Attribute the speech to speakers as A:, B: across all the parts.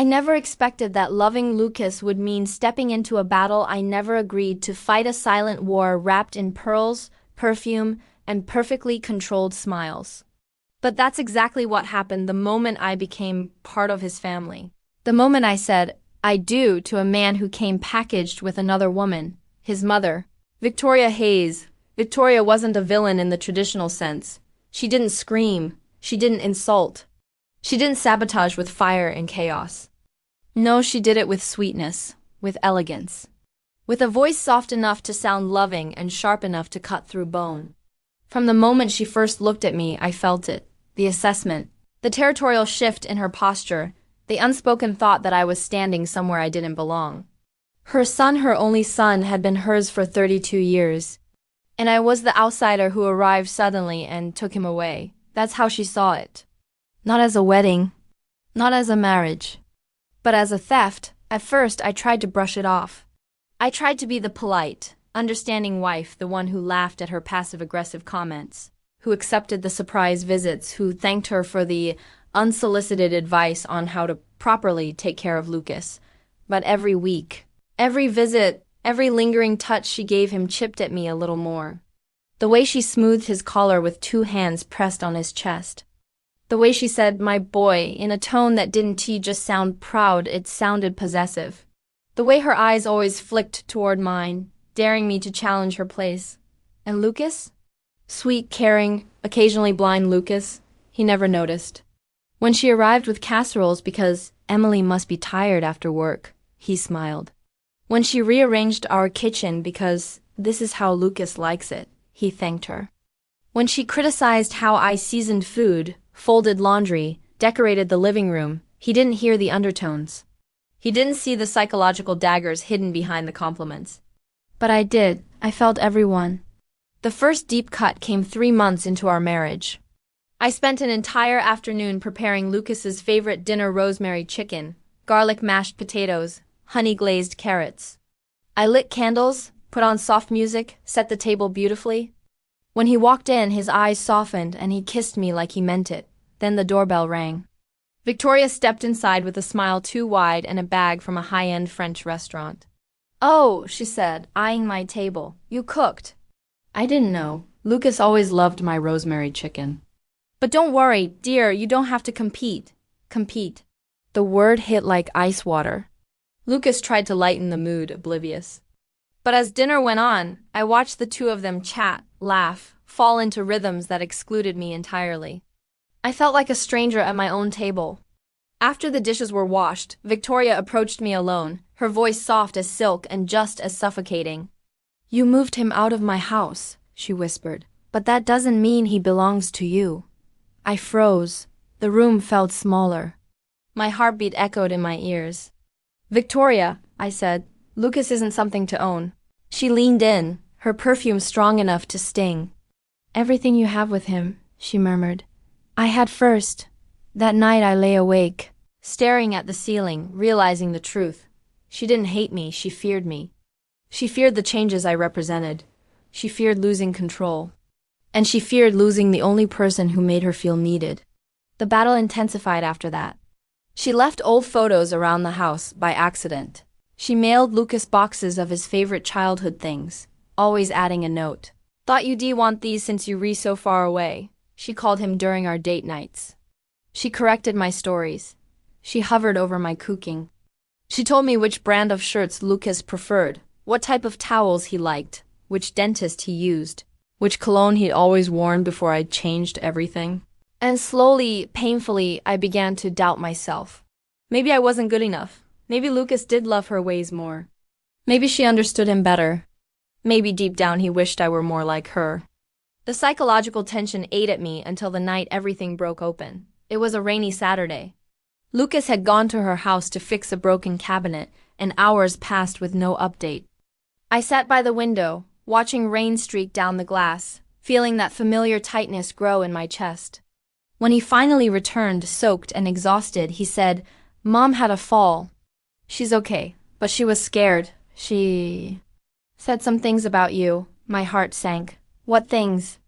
A: I never expected that loving Lucas would mean stepping into a battle I never agreed to fight, a silent war wrapped in pearls, perfume, and perfectly controlled smiles. But that's exactly what happened the moment I became part of his family. The moment I said, "I do" to a man who came packaged with another woman, his mother, Victoria Hayes. Victoria wasn't a villain in the traditional sense. She didn't scream. She didn't insult. She didn't sabotage with fire and chaos. No, she did it with sweetness, with elegance. With a voice soft enough to sound loving and sharp enough to cut through bone. From the moment she first looked at me, I felt it. The assessment. The territorial shift in her posture. The unspoken thought that I was standing somewhere I didn't belong. Her son, her only son, had been hers for 32 years. And I was the outsider who arrived suddenly and took him away. That's how she saw it. Not as a wedding. Not as a marriage. But as a theft. At first, I tried to brush it off. I tried to be the polite, understanding wife, the one who laughed at her passive-aggressive comments, who accepted the surprise visits, who thanked her for the unsolicited advice on how to properly take care of Lucas. But every week, every visit, every lingering touch she gave him chipped at me a little more. The way she smoothed his collar with 2 hands pressed on his chest. The way she said, "my boy," in a tone that didn't just sound proud, it sounded possessive. The way her eyes always flicked toward mine, daring me to challenge her place. And Lucas? Sweet, caring, occasionally blind Lucas, he never noticed. When she arrived with casseroles because Emily must be tired after work, he smiled. When she rearranged our kitchen because this is how Lucas likes it, he thanked her. When she criticized how I seasoned food, folded laundry, decorated the living room, he didn't hear the undertones. He didn't see the psychological daggers hidden behind the compliments. But I did. I felt every one. The first deep cut came 3 months into our marriage. I spent an entire afternoon preparing Lucas's favorite dinner: rosemary chicken, garlic mashed potatoes, honey-glazed carrots. I lit candles, put on soft music, set the table beautifully. When he walked in, his eyes softened and he kissed me like he meant it. Then the doorbell rang. Victoria stepped inside with a smile too wide and a bag from a high-end French restaurant. "Oh," she said, eyeing my table. "You cooked." I didn't know. Lucas always loved my rosemary chicken. "But don't worry, dear, you don't have to compete." Compete. The word hit like ice water. Lucas tried to lighten the mood, oblivious. But as dinner went on, I watched the two of them chat, laugh, fall into rhythms that excluded me entirely. I felt like a stranger at my own table. After the dishes were washed, Victoria approached me alone, her voice soft as silk and just as suffocating. "You moved him out of my house," she whispered, "but that doesn't mean he belongs to you." I froze. The room felt smaller. My heartbeat echoed in my ears. "Victoria," I said, "Lucas isn't something to own." She leaned in, her perfume strong enough to sting. "Everything you have with him," she murmured. "I had first." That night I lay awake, staring at the ceiling, realizing the truth. She didn't hate me, she feared me. She feared the changes I represented. She feared losing control. And she feared losing the only person who made her feel needed. The battle intensified after that. She left old photos around the house by accident. She mailed Lucas boxes of his favorite childhood things, always adding a note. "Thought you'd want these since you re so far away," she called him during our date nights. She corrected my stories. She hovered over my cooking. She told me which brand of shirts Lucas preferred, what type of towels he liked, which dentist he used, which cologne he'd always worn before I'd changed everything. And slowly, painfully, I began to doubt myself. Maybe I wasn't good enough. Maybe Lucas did love her ways more. Maybe she understood him better. Maybe deep down he wished I were more like her. The psychological tension ate at me until the night everything broke open. It was a rainy Saturday. Lucas had gone to her house to fix a broken cabinet, and hours passed with no update. I sat by the window, watching rain streak down the glass, feeling that familiar tightness grow in my chest. When he finally returned, soaked and exhausted, he said, "Mom had a fall. She's okay, but she was scared. She said some things about you." My heart sank. "What things?"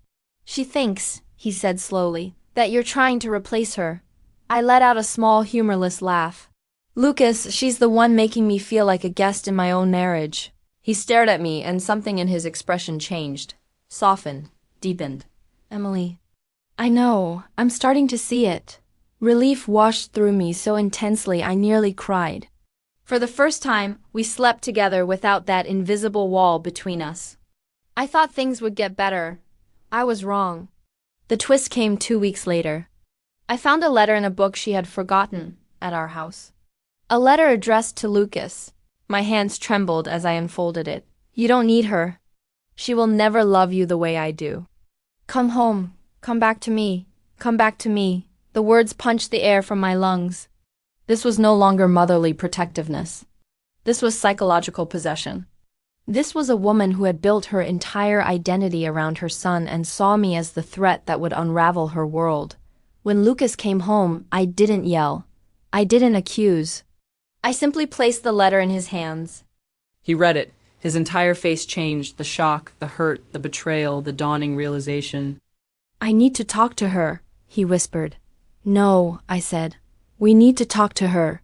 A: "She thinks," he said slowly, "that you're trying to replace her." I let out a small, humorless laugh. Lucas, she's the one making me feel like a guest in my own marriage. He stared at me and something in his expression changed, softened, deepened. Emily. I know, I'm starting to see it. Relief washed through me so intensely I nearly cried. For the first time, we slept together without that invisible wall between us. I thought things would get better. I was wrong. The twist came 2 weeks later. I found a letter in a book she had forgotten at our house. A letter addressed to Lucas. My hands trembled as I unfolded it. You don't need her. She will never love you the way I do. Come home. Come back to me. Come back to me. The words punched the air from my lungs. This was no longer motherly protectiveness. This was psychological possession. This was a woman who had built her entire identity around her son and saw me as the threat that would unravel her world. When Lucas came home, I didn't yell. I didn't accuse. I simply placed the letter in his hands.
B: He read it. His entire face changed, the shock, the hurt, the betrayal, the dawning realization.
A: I need to talk to her, he whispered. No, I said. We need to talk to her.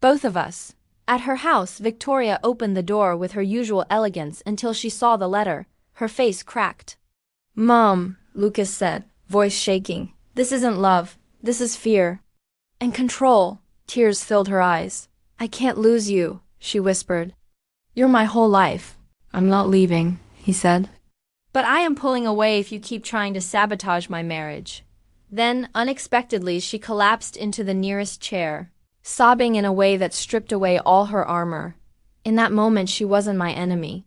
A: Both of us. At her house, Victoria opened the door with her usual elegance until she saw the letter. Her face cracked. Mom, Lucas said, voice shaking. This isn't love. This is fear. And control. Tears filled her eyes. I can't lose you, she whispered. You're my whole life. I'm not leaving, he said. But I am pulling away if you keep trying to sabotage my marriage. Then, unexpectedly, she collapsed into the nearest chair, sobbing in a way that stripped away all her armor. In that moment, she wasn't my enemy.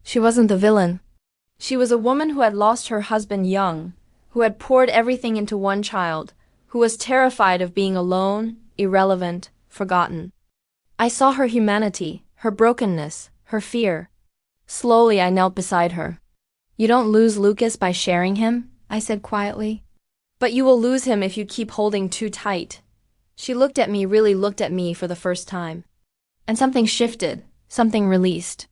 A: She wasn't the villain. She was a woman who had lost her husband young, who had poured everything into one child, who was terrified of being alone, irrelevant, forgotten. I saw her humanity, her brokenness, her fear. Slowly, I knelt beside her. You don't lose Lucas by sharing him, I said quietly. But you will lose him if you keep holding too tight. She looked at me, really looked at me for the first time. And something shifted, something released.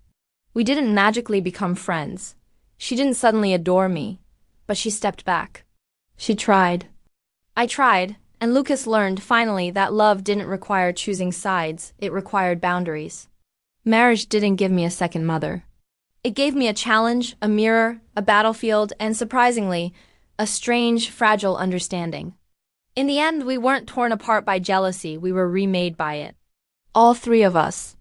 A: We didn't magically become friends. She didn't suddenly adore me, but she stepped back. She tried. I tried, and Lucas learned finally that love didn't require choosing sides, it required boundaries. Marriage didn't give me a second mother. It gave me a challenge, a mirror, a battlefield, and surprisingly, a strange, fragile understanding. In the end, we weren't torn apart by jealousy, we were remade by it. All three of us.